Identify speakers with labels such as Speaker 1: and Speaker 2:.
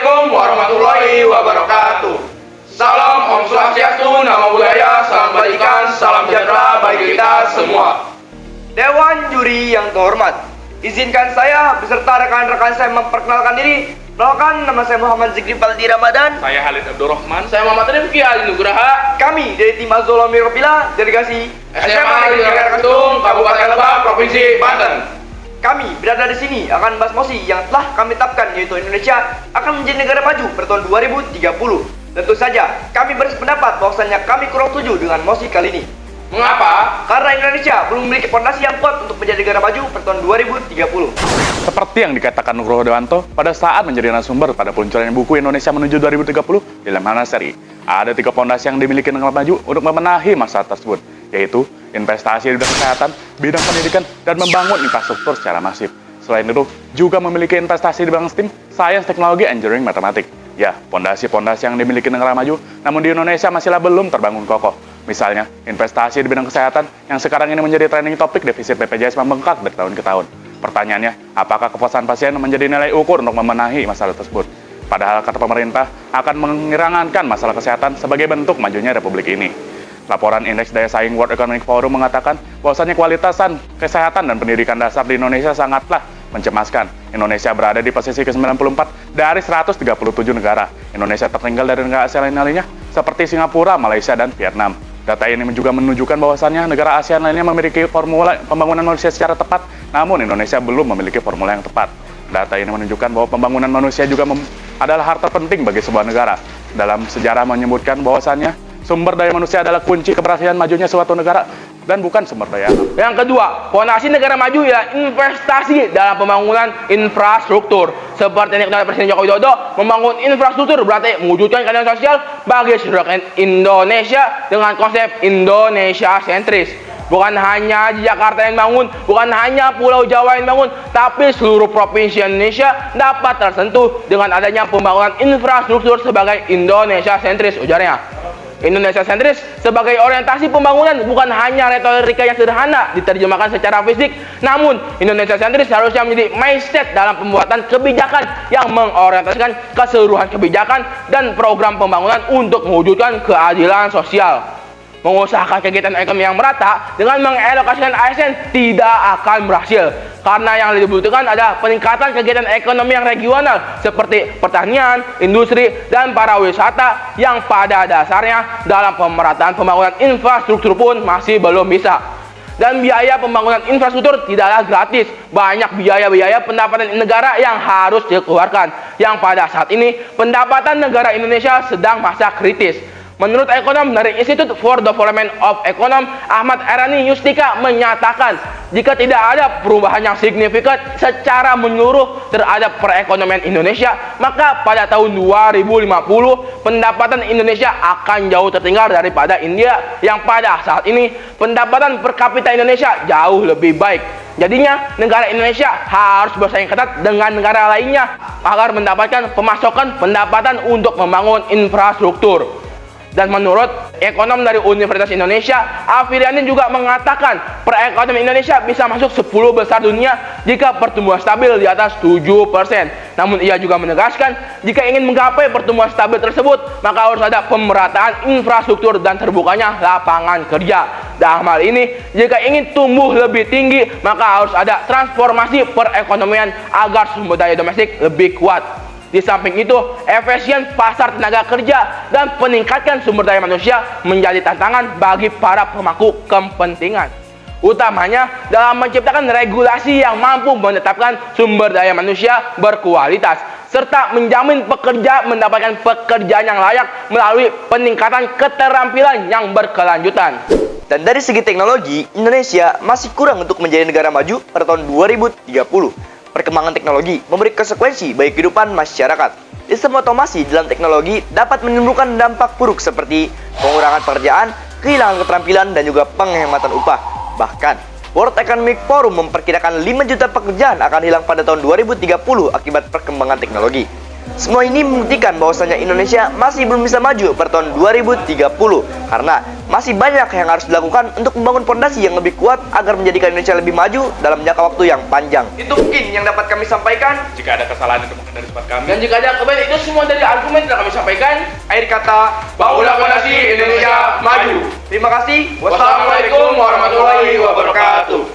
Speaker 1: Assalamualaikum warahmatullahi wabarakatuh. Salam Om Swastiastu, Namo Buddhaya, salam kebajikan, salam sejahtera bagi kita semua.
Speaker 2: Dewan juri yang terhormat, izinkan saya beserta rekan-rekan saya memperkenalkan diri. Perkenalkan, nama saya Muhammad Zikri Baldi Ramadan.
Speaker 1: Saya Halid Abdurrahman. Saya Muhammad Rifki Ali Nugraha.
Speaker 2: Kami dari tim Azolami Ropila, delegasi
Speaker 1: SMA Negeri Karangketung, Kabupaten Lebak, Provinsi Banten.
Speaker 2: Kami berada di sini akan membahas mosi yang telah kami tetapkan, yaitu Indonesia akan menjadi negara maju pada tahun 2030. Tentu saja kami bersependapat bahwasannya kami kurang setuju dengan mosi kali ini.
Speaker 1: Mengapa?
Speaker 2: Karena Indonesia belum memiliki fondasi yang kuat untuk menjadi negara maju pada tahun 2030.
Speaker 3: Seperti yang dikatakan Nugroho Dewanto pada saat menjadi narasumber pada peluncuran buku Indonesia Menuju 2030 di Lemhanas RI. Ada 3 fondasi yang dimiliki negara maju untuk memenahi masalah tersebut, yaitu investasi di bidang kesehatan, bidang pendidikan, dan membangun infrastruktur secara masif. Selain itu, juga memiliki investasi di bidang STEM, sains, teknologi, engineering, matematik. Ya, fondasi-fondasi yang dimiliki negara maju, namun di Indonesia masihlah belum terbangun kokoh. Misalnya, investasi di bidang kesehatan yang sekarang ini menjadi trending topik, defisit BPJS membengkak dari tahun ke tahun. Pertanyaannya, apakah kepuasan pasien menjadi nilai ukur untuk memenahi masalah tersebut? Padahal kata pemerintah akan mengirangankan masalah kesehatan sebagai bentuk majunya Republik ini. Laporan Indeks Daya Saing World Economic Forum mengatakan bahwasannya kualitasan kesehatan dan pendidikan dasar di Indonesia sangatlah mencemaskan. Indonesia berada di posisi ke-94 dari 137 negara. Indonesia tertinggal dari negara ASEAN lainnya seperti Singapura, Malaysia, dan Vietnam. Data ini juga menunjukkan bahwasannya negara ASEAN lainnya memiliki formula pembangunan manusia secara tepat, namun Indonesia belum memiliki formula yang tepat. Data ini menunjukkan bahwa pembangunan manusia juga adalah hal terpenting bagi sebuah negara. Dalam sejarah menyebutkan bahwasannya sumber daya manusia adalah kunci keberhasilan majunya suatu negara dan bukan sumber daya alam.
Speaker 1: Yang kedua, fondasi negara maju ialah investasi dalam pembangunan infrastruktur. Seperti yang dikatakan Presiden Joko Widodo, membangun infrastruktur berarti mewujudkan keadilan sosial bagi seluruh Indonesia dengan konsep Indonesia sentris. Bukan hanya Jakarta yang bangun, bukan hanya Pulau Jawa yang bangun, tapi seluruh provinsi Indonesia dapat tersentuh dengan adanya pembangunan infrastruktur sebagai Indonesia sentris, ujarnya. Indonesia sentris sebagai orientasi pembangunan bukan hanya retorika yang sederhana diterjemahkan secara fisik, namun Indonesia sentris harusnya menjadi mindset dalam pembuatan kebijakan yang mengorientasikan keseluruhan kebijakan dan program pembangunan untuk mewujudkan keadilan sosial. Mengusahakan kegiatan ekonomi yang merata dengan mengalokasikan ASN tidak akan berhasil, karena yang dibutuhkan adalah peningkatan kegiatan ekonomi yang regional seperti pertanian, industri, dan pariwisata yang pada dasarnya dalam pemerataan pembangunan infrastruktur pun masih belum bisa. Dan biaya pembangunan infrastruktur tidaklah gratis. Banyak biaya-biaya pendapatan negara yang harus dikeluarkan, yang pada saat ini pendapatan negara Indonesia sedang masa kritis. Menurut ekonom dari Institute for Development of Economics, Ahmad Erani Yustika menyatakan, jika tidak ada perubahan yang signifikan secara menyeluruh terhadap perekonomian Indonesia, maka pada tahun 2050 pendapatan Indonesia akan jauh tertinggal daripada India yang pada saat ini pendapatan per kapita Indonesia jauh lebih baik. Jadinya negara Indonesia harus bersaing ketat dengan negara lainnya agar mendapatkan pemasukan pendapatan untuk membangun infrastruktur. Dan menurut ekonom dari Universitas Indonesia, Afriani juga mengatakan perekonomian Indonesia bisa masuk 10 besar dunia jika pertumbuhan stabil di atas 7%. Namun ia juga menegaskan, jika ingin menggapai pertumbuhan stabil tersebut, maka harus ada pemerataan infrastruktur dan terbukanya lapangan kerja. Dalam hal ini, jika ingin tumbuh lebih tinggi, maka harus ada transformasi perekonomian agar sumber daya domestik lebih kuat. Di samping itu, efisien pasar tenaga kerja dan peningkatkan sumber daya manusia menjadi tantangan bagi para pemangku kepentingan. Utamanya dalam menciptakan regulasi yang mampu menetapkan sumber daya manusia berkualitas, serta menjamin pekerja mendapatkan pekerjaan yang layak melalui peningkatan keterampilan yang berkelanjutan.
Speaker 2: Dan dari segi teknologi, Indonesia masih kurang untuk menjadi negara maju pada tahun 2030. Perkembangan teknologi memberi konsekuensi bagi kehidupan masyarakat. Sistem otomasi dalam teknologi dapat menimbulkan dampak buruk seperti pengurangan pekerjaan, kehilangan keterampilan, dan juga penghematan upah. Bahkan, World Economic Forum memperkirakan 5 juta pekerjaan akan hilang pada tahun 2030 akibat perkembangan teknologi. Semua ini membuktikan bahwasanya Indonesia masih belum bisa maju pada tahun 2030. Karena masih banyak yang harus dilakukan untuk membangun fondasi yang lebih kuat agar menjadikan Indonesia lebih maju dalam jangka waktu yang panjang. Itu mungkin yang dapat kami sampaikan.
Speaker 3: Jika ada kesalahan itu mungkin dari sifat kami.
Speaker 1: Dan jika ada kebaikan, itu semua dari argumen yang telah kami sampaikan.
Speaker 2: Akhir kata,
Speaker 1: Bahulah Fondasi Indonesia Maju.
Speaker 2: terima kasih.
Speaker 1: Wassalamualaikum warahmatullahi wabarakatuh.